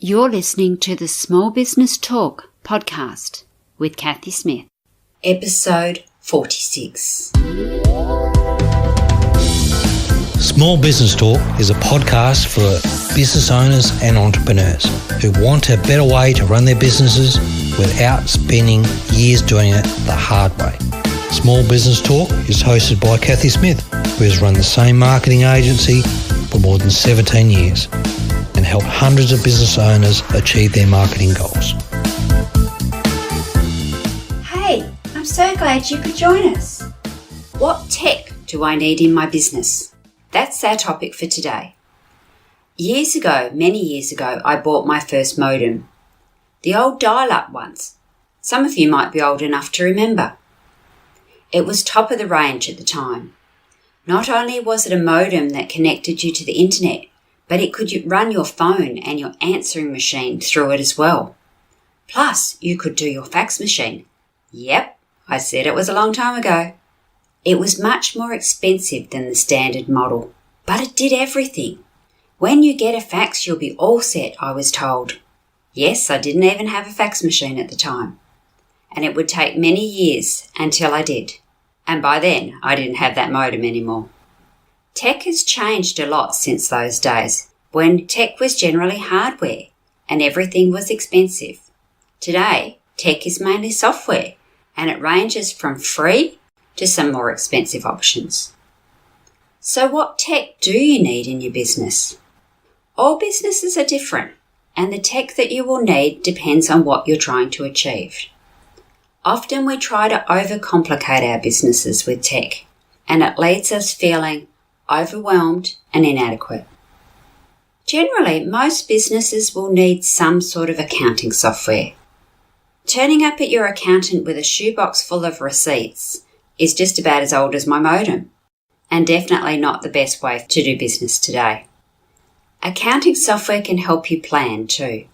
You're listening to the Small Business Talk podcast with Cathy Smith. Episode 46. Small Business Talk is a podcast for business owners and entrepreneurs who want a better way to run their businesses without spending years doing it the hard way. Small Business Talk is hosted by Cathy Smith, who has run the same marketing agency for more than 17 years and helped hundreds of business owners achieve their marketing goals. Hey, I'm so glad you could join us. What tech do I need in my business? That's our topic for today. Many years ago, I bought my first modem. The old dial-up ones. Some of you might be old enough to remember. It was top of the range at the time. Not only was it a modem that connected you to the internet, but it could run your phone and your answering machine through it as well. Plus, you could do your fax machine. Yep, I said it was a long time ago. It was much more expensive than the standard model, but it did everything. When you get a fax, you'll be all set, I was told. Yes, I didn't even have a fax machine at the time. And it would take many years until I did. And by then, I didn't have that modem anymore. Tech has changed a lot since those days, when tech was generally hardware and everything was expensive. Today, tech is mainly software, and it ranges from free to some more expensive options. So what tech do you need in your business? All businesses are different, and the tech that you will need depends on what you're trying to achieve. Often we try to overcomplicate our businesses with tech, and it leaves us feeling overwhelmed and inadequate. Generally, most businesses will need some sort of accounting software. Turning up at your accountant with a shoebox full of receipts is just about as old as my modem, and definitely not the best way to do business today. Accounting software can help you plan too.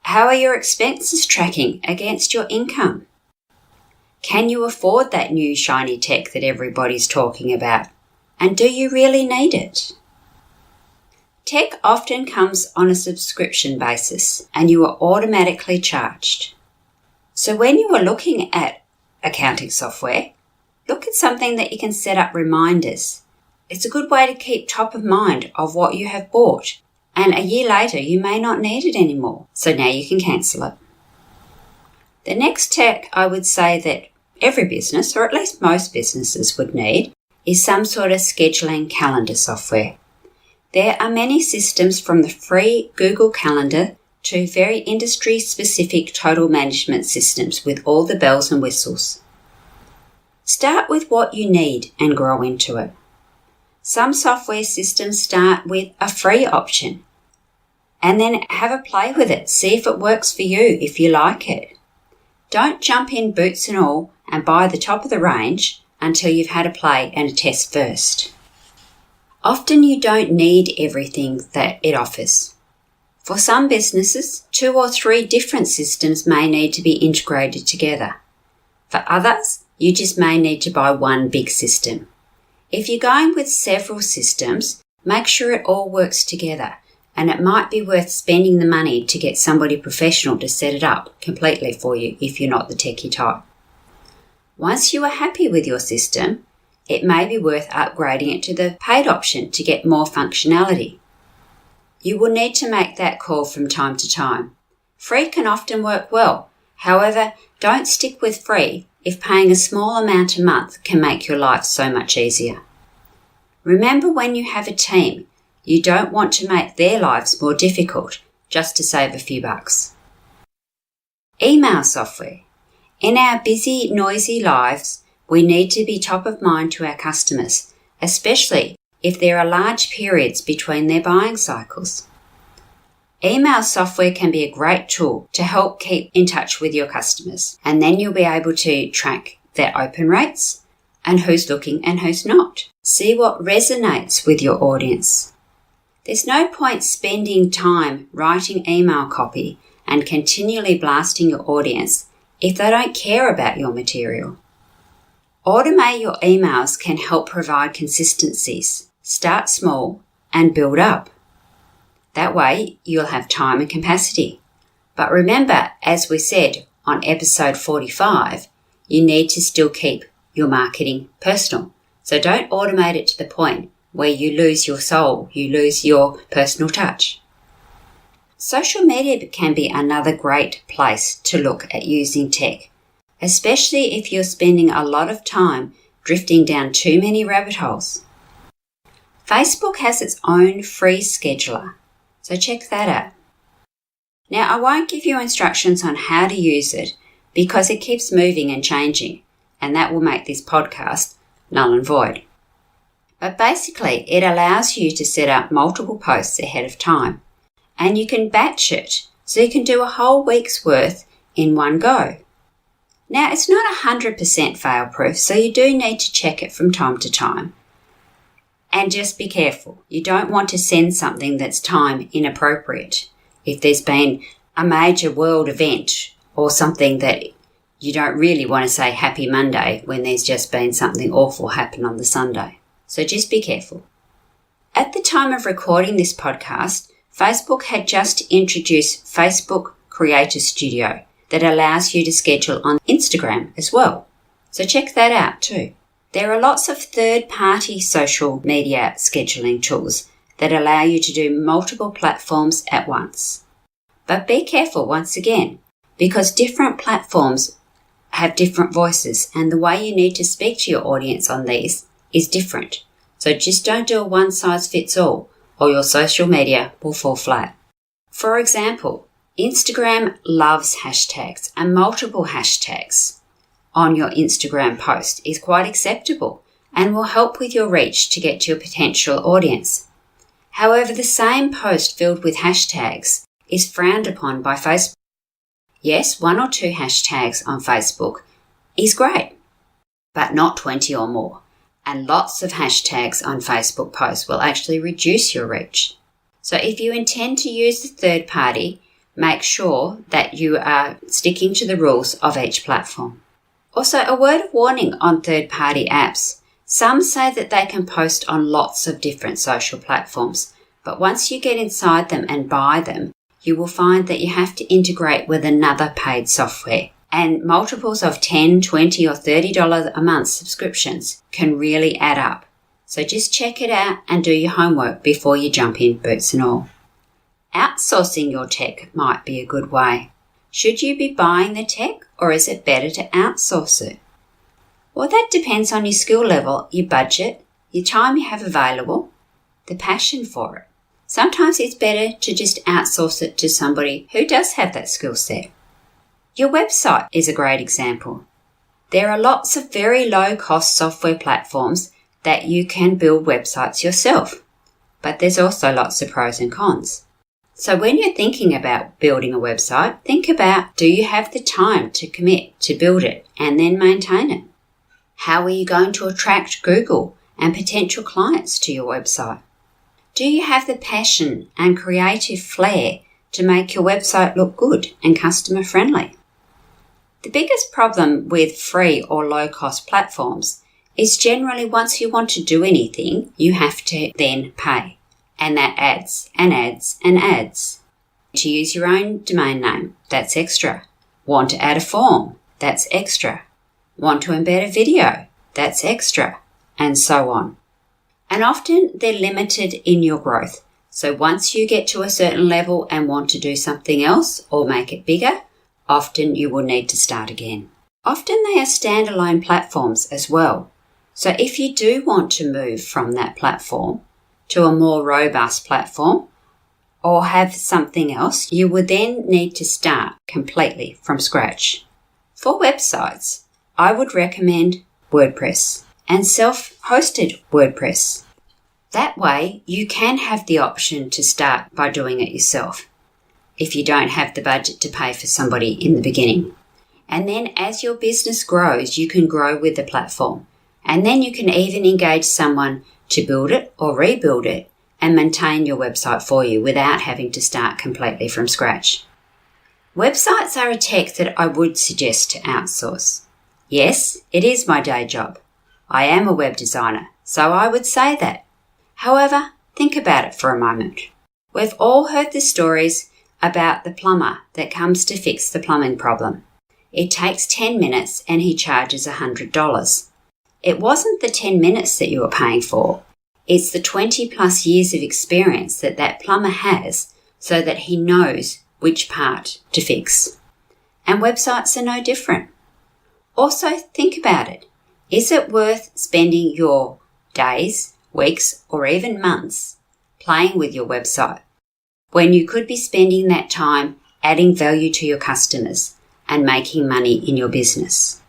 How are your expenses tracking against your income? Can you afford that new shiny tech that everybody's talking about? And do you really need it? Tech often comes on a subscription basis and you are automatically charged. So when you are looking at accounting software, look at something that you can set up reminders. It's a good way to keep top of mind of what you have bought. And a year later, you may not need it anymore. So now you can cancel it. The next tech I would say that every business, or at least most businesses, would need is some sort of scheduling calendar software. There are many systems from the free Google Calendar to very industry-specific total management systems with all the bells and whistles. Start with what you need and grow into it. Some software systems start with a free option and then have a play with it. See if it works for you, if you like it. Don't jump in boots and all and buy the top of the range until you've had a play and a test first. Often you don't need everything that it offers. For some businesses, 2 or 3 different systems may need to be integrated together. For others, you just may need to buy one big system. If you're going with several systems, make sure it all works together, and it might be worth spending the money to get somebody professional to set it up completely for you if you're not the techie type. Once you are happy with your system, it may be worth upgrading it to the paid option to get more functionality. You will need to make that call from time to time. Free can often work well. However, don't stick with free if paying a small amount a month can make your life so much easier. Remember, when you have a team, you don't want to make their lives more difficult just to save a few bucks. Email software. In our busy, noisy lives, we need to be top of mind to our customers, especially if there are large periods between their buying cycles. Email software can be a great tool to help keep in touch with your customers, and then you'll be able to track their open rates and who's looking and who's not. See what resonates with your audience. There's no point spending time writing email copy and continually blasting your audience if they don't care about your material. Automate your emails can help provide consistencies. Start small and build up. That way you'll have time and capacity. But remember, as we said on episode 45, you need to still keep your marketing personal. So don't automate it to the point where you lose your soul, you lose your personal touch. Social media can be another great place to look at using tech, especially if you're spending a lot of time drifting down too many rabbit holes. Facebook has its own free scheduler, so check that out. Now, I won't give you instructions on how to use it because it keeps moving and changing, and that will make this podcast null and void. But basically, it allows you to set up multiple posts ahead of time, and you can batch it, so you can do a whole week's worth in one go. Now, it's not 100% fail-proof, so you do need to check it from time to time. And just be careful. You don't want to send something that's time inappropriate. If there's been a major world event or something that you don't really want to say Happy Monday when there's just been something awful happen on the Sunday. So just be careful. At the time of recording this podcast, Facebook had just introduced Facebook Creator Studio that allows you to schedule on Instagram as well. So check that out too. There are lots of third-party social media scheduling tools that allow you to do multiple platforms at once. But be careful once again, because different platforms have different voices and the way you need to speak to your audience on these is different. So just don't do a one-size-fits-all or your social media will fall flat. For example, Instagram loves hashtags, and multiple hashtags on your Instagram post is quite acceptable and will help with your reach to get to your potential audience. However, the same post filled with hashtags is frowned upon by Facebook. Yes, 1 or 2 hashtags on Facebook is great, but not 20 or more. And lots of hashtags on Facebook posts will actually reduce your reach. So if you intend to use the third party, make sure that you are sticking to the rules of each platform. Also, a word of warning on third-party apps. Some say that they can post on lots of different social platforms, but once you get inside them and buy them, you will find that you have to integrate with another paid software. And multiples of $10, $20 or $30 a month subscriptions can really add up. So just check it out and do your homework before you jump in, boots and all. Outsourcing your tech might be a good way. Should you be buying the tech or is it better to outsource it? Well, that depends on your skill level, your budget, your time you have available, the passion for it. Sometimes it's better to just outsource it to somebody who does have that skill set. Your website is a great example. There are lots of very low-cost software platforms that you can build websites yourself, but there's also lots of pros and cons. So when you're thinking about building a website, think about, do you have the time to commit to build it and then maintain it? How are you going to attract Google and potential clients to your website? Do you have the passion and creative flair to make your website look good and customer friendly? The biggest problem with free or low-cost platforms is generally once you want to do anything, you have to then pay. And that adds and adds and adds. To use your own domain name, that's extra. Want to add a form, that's extra. Want to embed a video, that's extra. And so on. And often they're limited in your growth. So once you get to a certain level and want to do something else or make it bigger, often you will need to start again. Often they are standalone platforms as well. So if you do want to move from that platform to a more robust platform or have something else, you would then need to start completely from scratch. For websites, I would recommend WordPress and self-hosted WordPress. That way, you can have the option to start by doing it yourself if you don't have the budget to pay for somebody in the beginning. And then as your business grows, you can grow with the platform. And then you can even engage someone to build it or rebuild it and maintain your website for you without having to start completely from scratch. Websites are a tech that I would suggest to outsource. Yes, it is my day job. I am a web designer, so I would say that. However, think about it for a moment. We've all heard the stories about the plumber that comes to fix the plumbing problem. It takes 10 minutes and he charges $100. It wasn't the 10 minutes that you were paying for. It's the 20 plus years of experience that plumber has so that he knows which part to fix. And websites are no different. Also, think about it. Is it worth spending your days, weeks, or even months playing with your website when you could be spending that time adding value to your customers and making money in your business?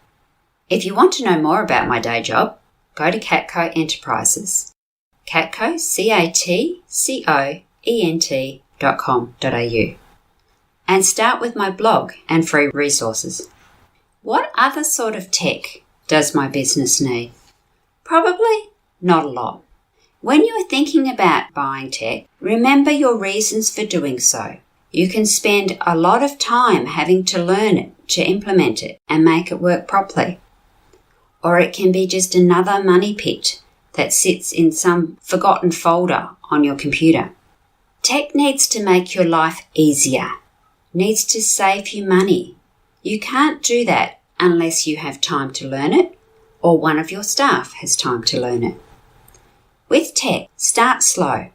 If you want to know more about my day job, go to Catco Enterprises. Catco, catcoent.com.au, and start with my blog and free resources. What other sort of tech does my business need? Probably not a lot. When you are thinking about buying tech, remember your reasons for doing so. You can spend a lot of time having to learn it, to implement it, and make it work properly. Or it can be just another money pit that sits in some forgotten folder on your computer. Tech needs to make your life easier, needs to save you money. You can't do that unless you have time to learn it or one of your staff has time to learn it. With tech, start slow.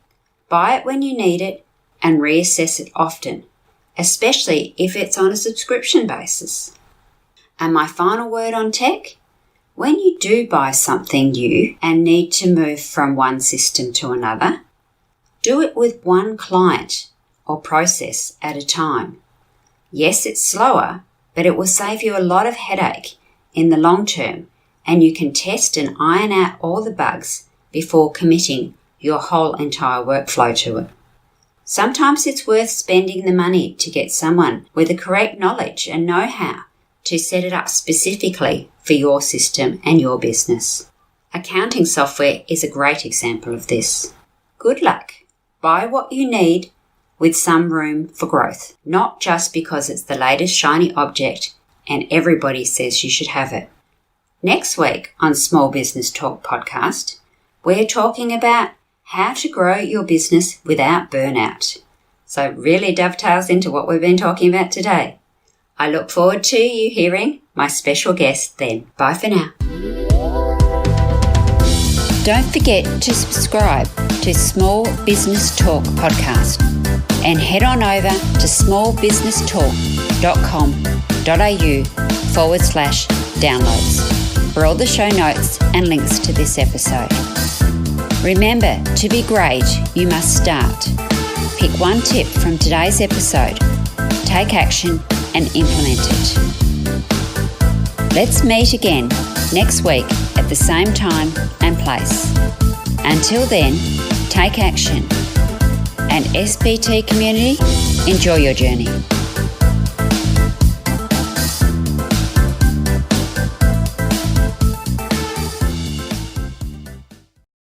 Buy it when you need it and reassess it often, especially if it's on a subscription basis. And my final word on tech, when you do buy something new and need to move from one system to another, do it with one client or process at a time. Yes, it's slower, but it will save you a lot of headache in the long term, and you can test and iron out all the bugs before committing your whole entire workflow to it. Sometimes it's worth spending the money to get someone with the correct knowledge and know-how to set it up specifically for your system and your business. Accounting software is a great example of this. Good luck. Buy what you need with some room for growth, not just because it's the latest shiny object and everybody says you should have it. Next week on Small Business Talk podcast, we're talking about how to grow your business without burnout. So it really dovetails into what we've been talking about today. I look forward to you hearing my special guest then. Bye for now. Don't forget to subscribe to Small Business Talk podcast and head on over to smallbusinestalk.com.au/downloads for all the show notes and links to this episode. Remember, to be great, you must start. Pick one tip from today's episode, take action and implement it. Let's meet again next week at the same time and place. Until then, take action. And SBT community, enjoy your journey.